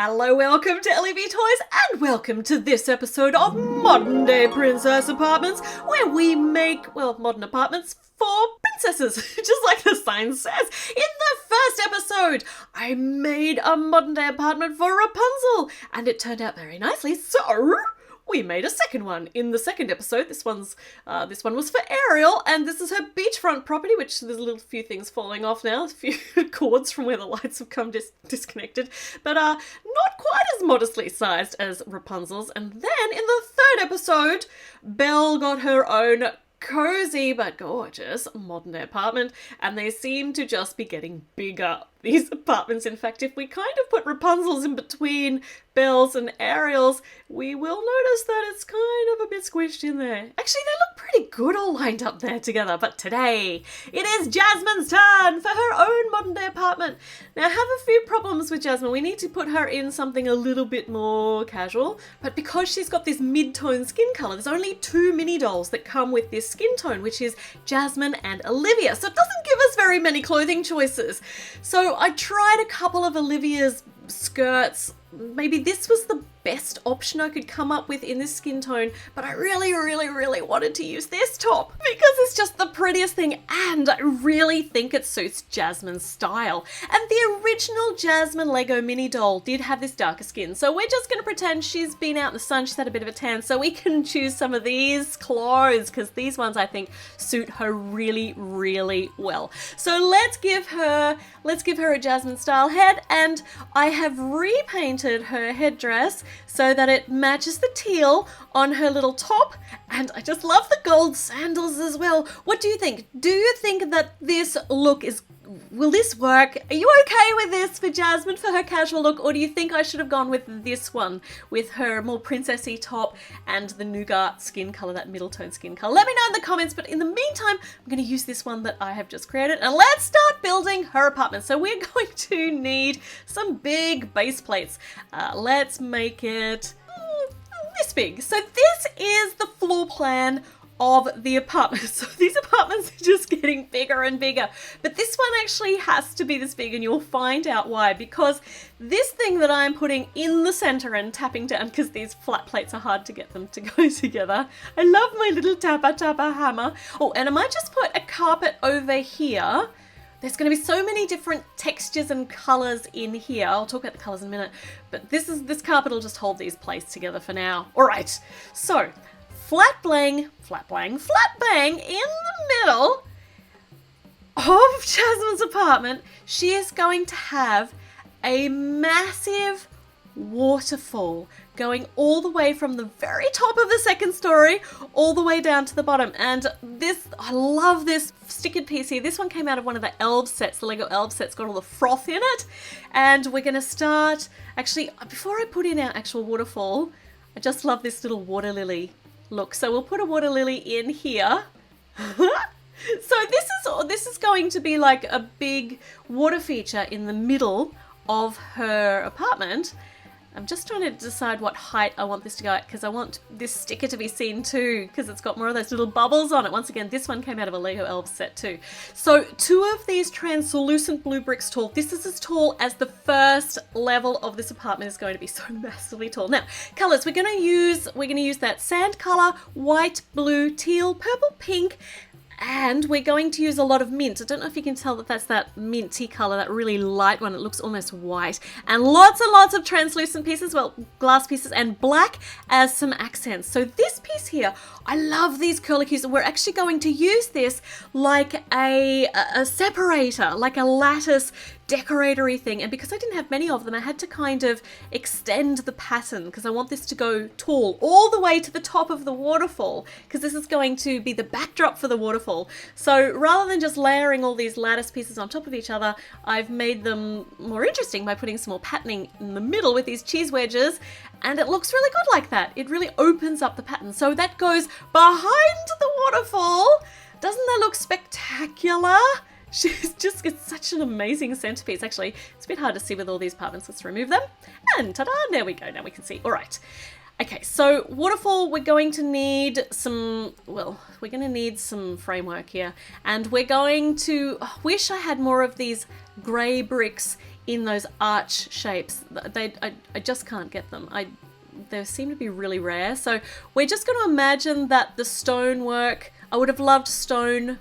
Hello, welcome to LEV Toys, and welcome to this episode of Modern Day Princess Apartments, where we make, well, modern apartments for princesses, just like the sign says. In the first episode, I made a modern day apartment for Rapunzel, and it turned out very nicely, so we made a second one. In the second episode, this one was for Ariel, and this is her beachfront property, which there's a little few things falling off now, a few cords from where the lights have come disconnected, but not quite as modestly sized as Rapunzel's. And then in the third episode, Belle got her own cozy but gorgeous modern day apartment, and they seem to just be getting bigger, these apartments. In fact, if we kind of put Rapunzel's in between Belle's and Ariel's, we will notice that it's kind of a bit squished in there. Actually, they look pretty good all lined up there together, but today it is Jasmine's turn for her own modern day apartment. Now, I have a few problems with Jasmine. We need to put her in something a little bit more casual, but because she's got this mid-tone skin colour, there's only two mini dolls that come with this skin tone, which is Jasmine and Olivia, so it doesn't give us very many clothing choices. So I tried a couple of Olivia's skirts. Maybe this was the best option I could come up with in this skin tone, but I really wanted to use this top because it's just the prettiest thing, and I really think it suits Jasmine's style. And the original Jasmine Lego mini doll did have this darker skin, so we're just going to pretend she's been out in the sun, she's had a bit of a tan, so we can choose some of these clothes because these ones I think suit her really well. So let's give her a Jasmine style head, and I have repainted her headdress so that it matches the teal on her little top, and I just love the gold sandals as well. What do you think? Do you think that this look will this work? Are you okay with this for Jasmine for her casual look, or do you think I should have gone with this one with her more princessy top and the nougat skin color, that middle tone skin color? Let me know in the comments, but in the meantime, I'm going to use this one that I have just created, and let's start building her apartment. So we're going to need some big base plates. Let's make it this big. So this is the floor plan of the apartment. So these apartments are just getting bigger and bigger, but this one actually has to be this big, and you'll find out why, because this thing that I'm putting in the center and tapping down, because these flat plates are hard to get them to go together. I love my little tapper hammer. Oh, and I might just put a carpet over here. There's going to be so many different textures and colors in here. I'll talk about the colors in a minute, but this carpet will just hold these plates together for now. All right, so flat bang in the middle of Jasmine's apartment, she is going to have a massive waterfall going all the way from the very top of the second story all the way down to the bottom. And this, I love this stickered piece here. This one came out of one of the elves sets, the Lego elves sets, got all the froth in it. And we're going to start, actually, before I put in our actual waterfall, I just love this little water lily look. So we'll put a water lily in here. So this is going to be like a big water feature in the middle of her apartment. I'm just trying to decide what height I want this to go at, because I want this sticker to be seen too, because it's got more of those little bubbles on it. Once again, this one came out of a Lego Elves set too. So 2 of these translucent blue bricks tall. This is as tall as the first level of this apartment is going to be, so massively tall. Now, colors, we're going to use that sand color, white, blue, teal, purple, pink, and we're going to use a lot of mint. I don't know if you can tell that that's that minty color, that really light one. It looks almost white. And lots of translucent pieces, well, glass pieces, and black as some accents. So this piece here, I love these curlicues. We're actually going to use this like a separator, like a lattice decoratory thing. And because I didn't have many of them, I had to kind of extend the pattern, because I want this to go tall all the way to the top of the waterfall, because this is going to be the backdrop for the waterfall. So rather than just layering all these lattice pieces on top of each other, I've made them more interesting by putting some more patterning in the middle with these cheese wedges, and it looks really good like that. It really opens up the pattern. So that goes behind the waterfall. Doesn't that look spectacular? It's such an amazing centerpiece. Actually, it's a bit hard to see with all these apartments. Let's remove them. And ta-da, there we go. Now we can see. All right. Okay, so waterfall, we're going to need some framework here. And we're going to, wish I had more of these grey bricks in those arch shapes. I just can't get them. They seem to be really rare. So we're just going to imagine that the stonework, I would have loved stone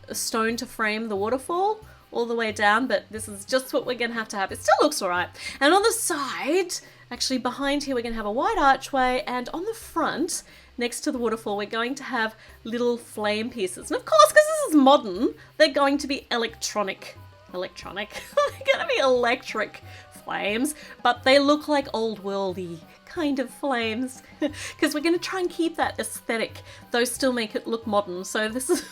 to frame the waterfall all the way down, but this is just what we're going to have. It still looks all right. And on the side, actually behind here, we're going to have a wide archway, and on the front, next to the waterfall, we're going to have little flame pieces. And of course, because this is modern, they're going to be electronic. They're going to be electric flames, but they look like old worldy kind of flames because we're going to try and keep that aesthetic, though still make it look modern. So this is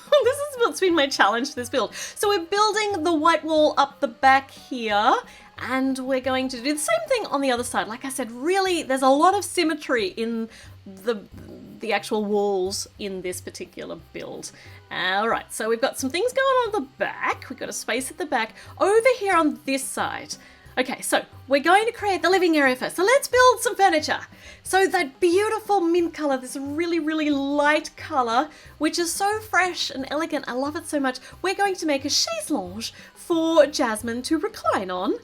what's been my challenge for this build. So we're building the white wall up the back here, and we're going to do the same thing on the other side. Like I said, really, there's a lot of symmetry in the actual walls in this particular build. All right, so we've got some things going on the back. We've got a space at the back. Over here on this side, okay, so we're going to create the living area first. So let's build some furniture. So that beautiful mint color, this really, really light color, which is so fresh and elegant. I love it so much. We're going to make a chaise lounge for Jasmine to recline on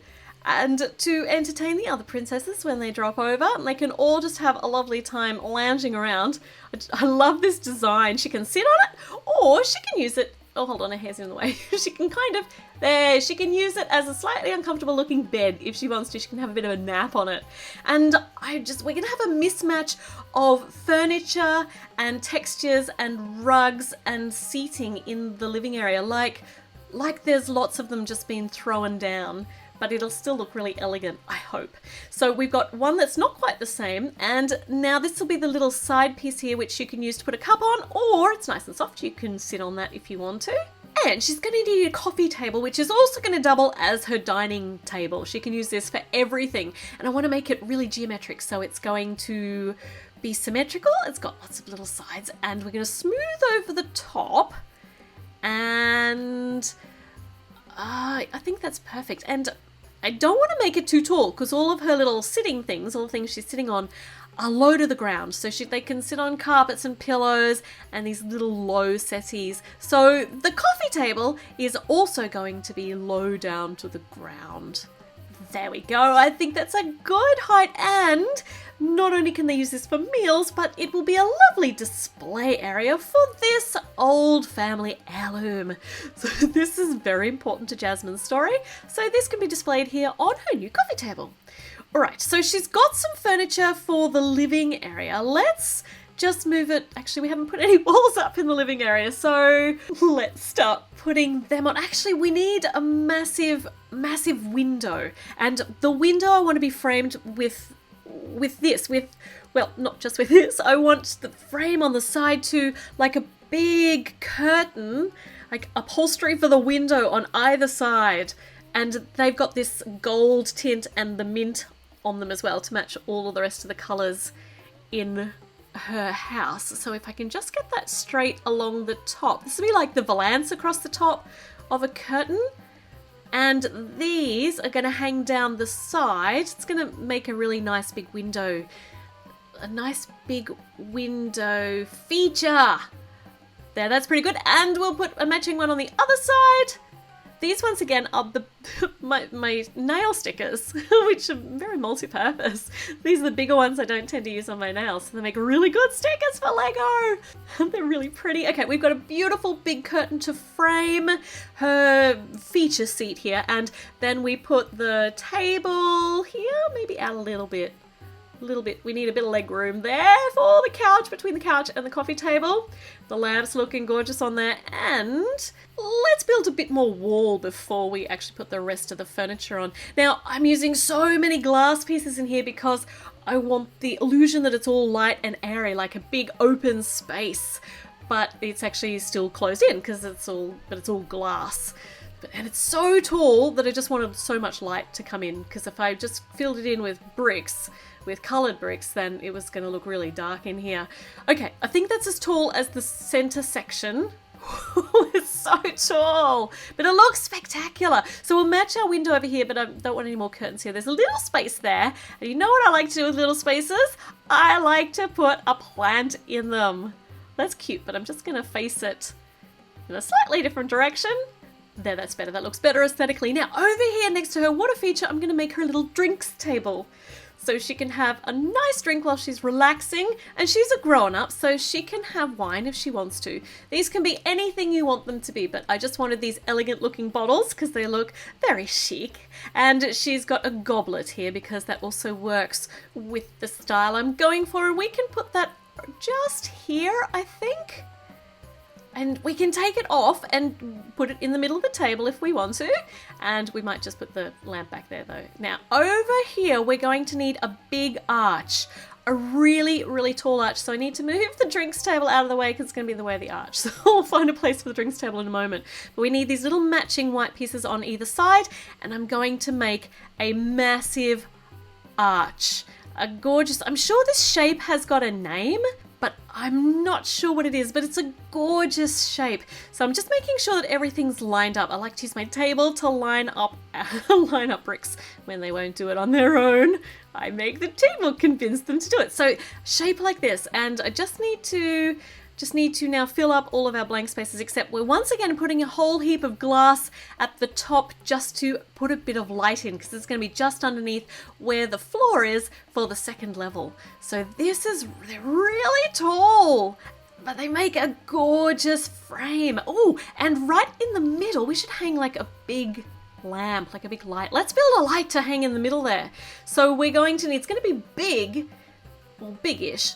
and to entertain the other princesses when they drop over. And they can all just have a lovely time lounging around. I love this design. She can sit on it, or she can use it. Oh, hold on, her hair's in the way. She can she can use it as a slightly uncomfortable looking bed if she wants to. She can have a bit of a nap on it. And we're gonna have a mismatch of furniture and textures and rugs and seating in the living area. Like there's lots of them just being thrown down, but it'll still look really elegant, I hope. So we've got one that's not quite the same, and now this will be the little side piece here, which you can use to put a cup on, or it's nice and soft, you can sit on that if you want to. And she's going to need a coffee table, which is also going to double as her dining table. She can use this for everything, and I want to make it really geometric, so it's going to be symmetrical. It's got lots of little sides, and we're going to smooth over the top, and I think that's perfect. And I don't want to make it too tall because all of her little sitting things, all the things she's sitting on, are low to the ground. So they can sit on carpets and pillows and these little low settees. So the coffee table is also going to be low down to the ground. There we go. I think that's a good height, and not only can they use this for meals, but it will be a lovely display area for this old family heirloom. So this is very important to Jasmine's story. So this can be displayed here on her new coffee table. All right, so she's got some furniture for the living area. Let's just move it. Actually, we haven't put any walls up in the living area, so let's start putting them on. Actually, we need a massive window, and the window I want to be framed with this, well, not just with this. I want the frame on the side to like a big curtain, like upholstery for the window on either side, and they've got this gold tint and the mint on them as well to match all of the rest of the colours in her house. So if I can just get that straight along the top, this will be like the valance across the top of a curtain, and these are going to hang down the side. It's going to make a really nice big window, a nice big window feature there. That's pretty good. And we'll put a matching one on the other side. These ones again are my nail stickers, which are very multi-purpose. These are the bigger ones I don't tend to use on my nails, so they make really good stickers for Lego. They're really pretty. Okay, we've got a beautiful big curtain to frame her feature seat here, and then we put the table here, maybe out a little bit. We need a bit of leg room there for the couch, between the couch and the coffee table. The lamp's looking gorgeous on there, and let's build a bit more wall before we actually put the rest of the furniture on. Now, I'm using so many glass pieces in here because I want the illusion that it's all light and airy, like a big open space, but it's actually still closed in because it's all glass. And it's so tall that I just wanted so much light to come in, because if I just filled it in with bricks, with coloured bricks, then it was going to look really dark in here. Okay, I think that's as tall as the centre section. It's so tall, but it looks spectacular. So we'll match our window over here, but I don't want any more curtains here. There's a little space there, and you know what I like to do with little spaces? I like to put a plant in them. That's cute, but I'm just going to face it in a slightly different direction. There, that's better. That looks better aesthetically. Now, over here next to her water feature, I'm going to make her a little drinks table. So she can have a nice drink while she's relaxing. And she's a grown-up, so she can have wine if she wants to. These can be anything you want them to be, but I just wanted these elegant-looking bottles because they look very chic. And she's got a goblet here because that also works with the style I'm going for. And we can put that just here, I think. And we can take it off and put it in the middle of the table if we want to. And we might just put the lamp back there though. Now, over here, we're going to need a big arch. A really, really tall arch. So I need to move the drinks table out of the way because it's going to be in the way of the arch. So we'll find a place for the drinks table in a moment. But we need these little matching white pieces on either side. And I'm going to make a massive arch. A gorgeous, I'm sure this shape has got a name, but I'm not sure what it is, but it's a gorgeous shape. So I'm just making sure that everything's lined up. I like to use my table to line up bricks when they won't do it on their own. I make the table convince them to do it. So shape like this, and I just need to now fill up all of our blank spaces, except we're once again putting a whole heap of glass at the top just to put a bit of light in, because it's going to be just underneath where the floor is for the second level. So they're really tall, but they make a gorgeous frame. Oh, and right in the middle, we should hang like a big lamp, like a big light. Let's build a light to hang in the middle there. So we're going to need, it's going to be big, well, big-ish,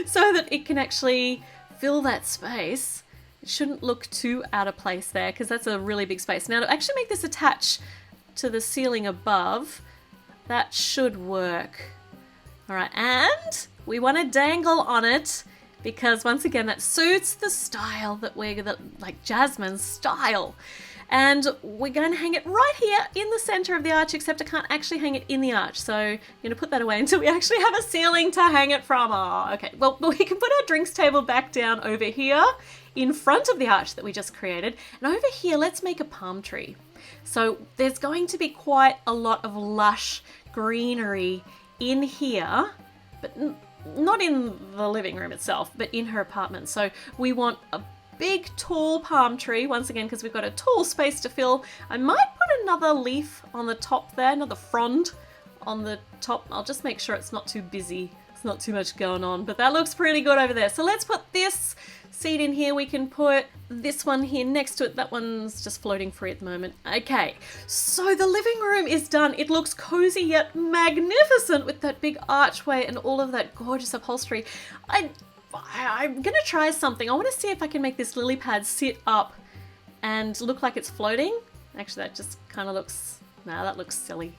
so that it can actually fill that space. It shouldn't look too out of place there because that's a really big space. Now to actually make this attach to the ceiling above, that should work. All right, and we want to dangle on it because once again, that suits the style that like Jasmine's style. And we're going to hang it right here in the center of the arch, except I can't actually hang it in the arch. So I'm going to put that away until we actually have a ceiling to hang it from. Oh, okay. Well, we can put our drinks table back down over here in front of the arch that we just created. And over here, let's make a palm tree. So there's going to be quite a lot of lush greenery in here, but not in the living room itself, but in her apartment. So we want a big tall palm tree once again because we've got a tall space to fill. I might put another leaf on the top there, another frond on the top. I'll just make sure it's not too busy. It's not too much going on, but that looks pretty good over there. So let's put this seat in here. We can put this one here next to it. That one's just floating free at the moment. Okay, so the living room is done. It looks cozy yet magnificent with that big archway and all of that gorgeous upholstery. I'm gonna try something. I want to see if I can make this lily pad sit up and look like it's floating. Actually, that just kind of looks, nah, that looks silly.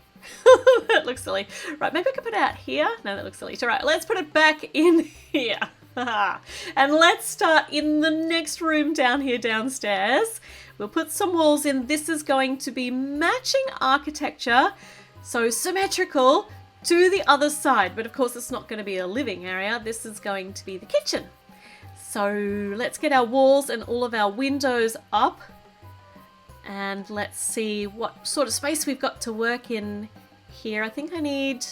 That looks silly. Right, maybe I could put it out here. No, that looks silly. All right, let's put it back in here. And let's start in the next room down here downstairs. We'll put some walls in. This is going to be matching architecture, so symmetrical to the other side, but of course it's not going to be a living area. This is going to be the kitchen. So let's get our walls and all of our windows up, and let's see what sort of space we've got to work in here. I think I need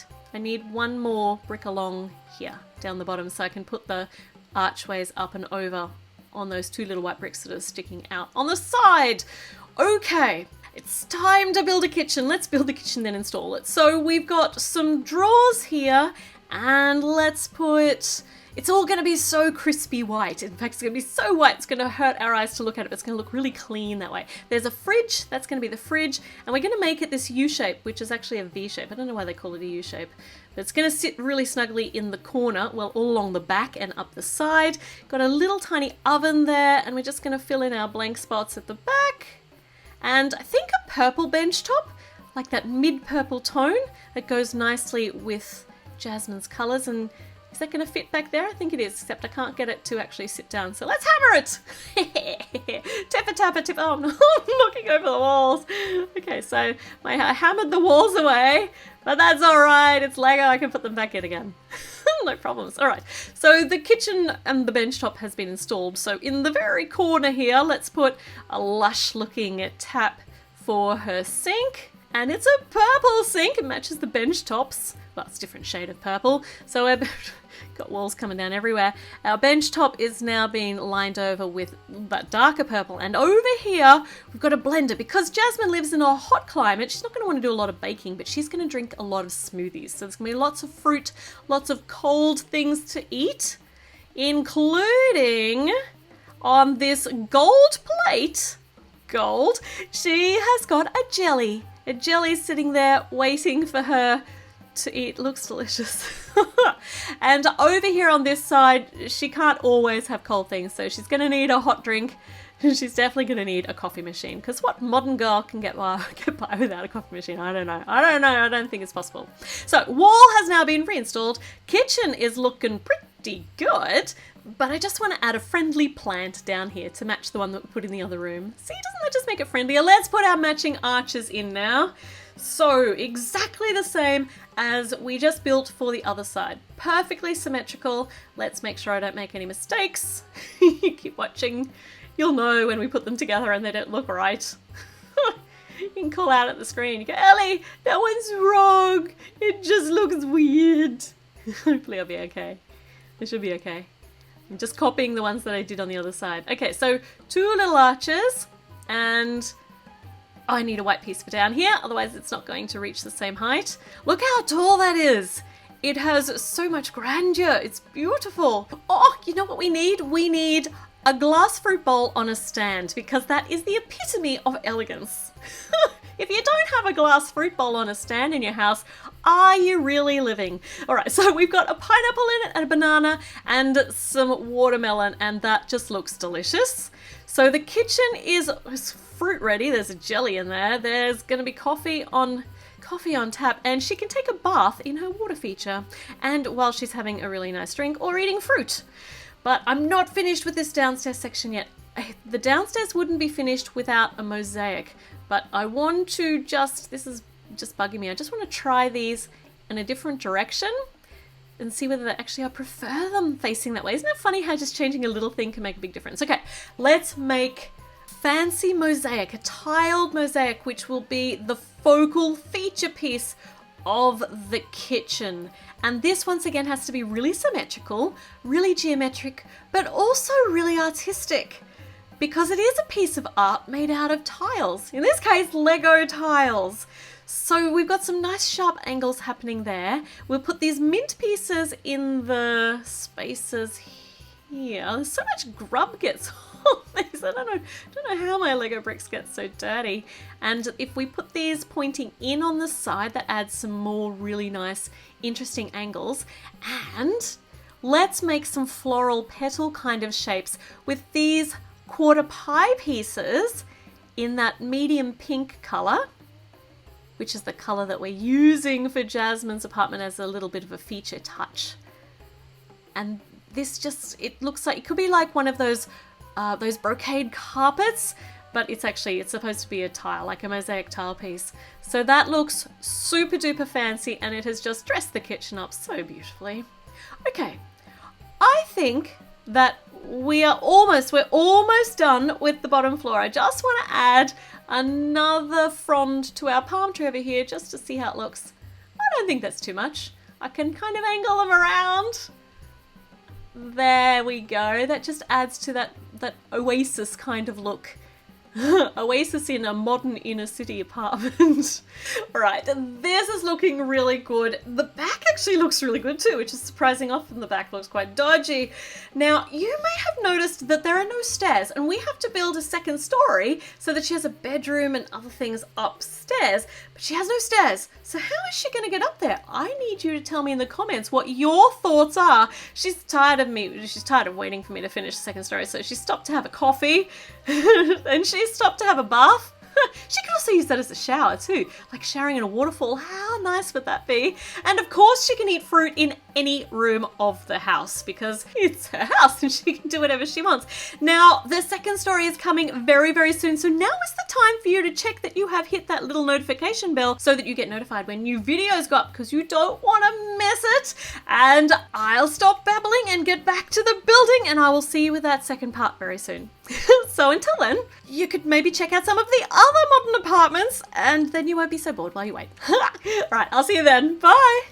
one more brick along here down the bottom so I can put the archways up and over on those two little white bricks that are sticking out on the side. Okay. It's time to build a kitchen. Let's build the kitchen, then install it. So we've got some drawers here, and let's put, it's all going to be so crispy white. In fact, it's going to be so white, it's going to hurt our eyes to look at it, but it's going to look really clean that way. There's a fridge, that's going to be the fridge, and we're going to make it this U shape, which is actually a V shape. I don't know why they call it a U shape, but it's going to sit really snugly in the corner, well, all along the back and up the side. Got a little tiny oven there, and we're just going to fill in our blank spots at the back. And I think a purple bench top, like that mid-purple tone that goes nicely with Jasmine's colours. And is that going to fit back there? I think it is, except I can't get it to actually sit down. So let's hammer it! Tappa-tappa-tip. Oh, I'm knocking over the walls. Okay, so I hammered the walls away, but that's all right. It's Lego. I can put them back in again. No problems. All right, so the kitchen and the bench top has been installed. So in the very corner here, let's put a lush looking tap for her sink. And it's a purple sink. It matches the bench tops well, it's a different shade of purple. So we've got walls coming down everywhere. Our bench top is now being lined over with that darker purple. And over here, we've got a blender. Because Jasmine lives in a hot climate, she's not going to want to do a lot of baking, but she's going to drink a lot of smoothies. So there's going to be lots of fruit, lots of cold things to eat, including on this gold plate, she has got a jelly. A jelly sitting there waiting for her to eat. Looks delicious. And over here on this side, she can't always have cold things, so she's going to need a hot drink. She's definitely going to need a coffee machine, because what modern girl can get by without a coffee machine? I don't know. I don't think it's possible. So wall has now been reinstalled. Kitchen is looking pretty good, but I just want to add a friendly plant down here to match the one that we put in the other room. See, doesn't that just make it friendlier? Let's put our matching arches in now. So exactly the same as we just built for the other side. Perfectly symmetrical. Let's make sure I don't make any mistakes. Keep watching. You'll know when we put them together and they don't look right. You can call out at the screen. You go, Ellie, that one's wrong. It just looks weird. Hopefully I'll be okay. It should be okay. I'm just copying the ones that I did on the other side. Okay, so 2 little arches, and I need a white piece for down here, otherwise it's not going to reach the same height. Look how tall that is. It has so much grandeur. It's beautiful. Oh, you know what we need? We need a glass fruit bowl on a stand, because that is the epitome of elegance. If you don't have a glass fruit bowl on a stand in your house, are you really living? All right, so we've got a pineapple in it and a banana and some watermelon, and that just looks delicious. So the kitchen is fruit ready. There's a jelly in there. There's going to be coffee on tap, and she can take a bath in her water feature, and while she's having a really nice drink or eating fruit. But I'm not finished with this downstairs section yet. The downstairs wouldn't be finished without a mosaic, but I want to this is just bugging me. I just want to try these in a different direction and see whether I prefer them facing that way. Isn't it funny how just changing a little thing can make a big difference? Okay, let's make fancy mosaic, a tiled mosaic, which will be the focal feature piece of the kitchen. And this once again has to be really symmetrical, really geometric, but also really artistic, because it is a piece of art made out of tiles. In this case, Lego tiles. So we've got some nice sharp angles happening there. We'll put these mint pieces in the spaces here. There's so much grub gets on these. I don't know how my Lego bricks get so dirty. And if we put these pointing in on the side, that adds some more really nice, interesting angles. And let's make some floral petal kind of shapes with these quarter pie pieces in that medium pink color, which is the color that we're using for Jasmine's apartment as a little bit of a feature touch. And this it looks like, it could be like one of those brocade carpets, but it's supposed to be a tile, like a mosaic tile piece. So that looks super duper fancy, and it has just dressed the kitchen up so beautifully. Okay, I think that we're almost done with the bottom floor. I just want to add another frond to our palm tree over here just to see how it looks. I don't think that's too much. I can kind of angle them around. There we go. That just adds to that oasis kind of look. Oasis in a modern inner city apartment. Alright, this is looking really good. The back actually looks really good too, which is surprising. Often the back looks quite dodgy. Now, you may have noticed that there are no stairs, and we have to build a second story so that she has a bedroom and other things upstairs, but she has no stairs. So how is she going to get up there? I need you to tell me in the comments what your thoughts are. She's tired of waiting for me to finish the second story, so she stopped to have a coffee and she stopped to have a bath. She could also use that as a shower too, like showering in a waterfall. How nice would that be? And of course she can eat fruit in any room of the house because it's her house and she can do whatever she wants. Now, the second story is coming very, very soon. So now is the time for you to check that you have hit that little notification bell so that you get notified when new videos go up, because you don't want to miss it. And I'll stop babbling and get back to the building, and I will see you with that second part very soon. So until then, you could maybe check out some of the other modern apartments, and then you won't be so bored while you wait. All right, I'll see you then. Bye.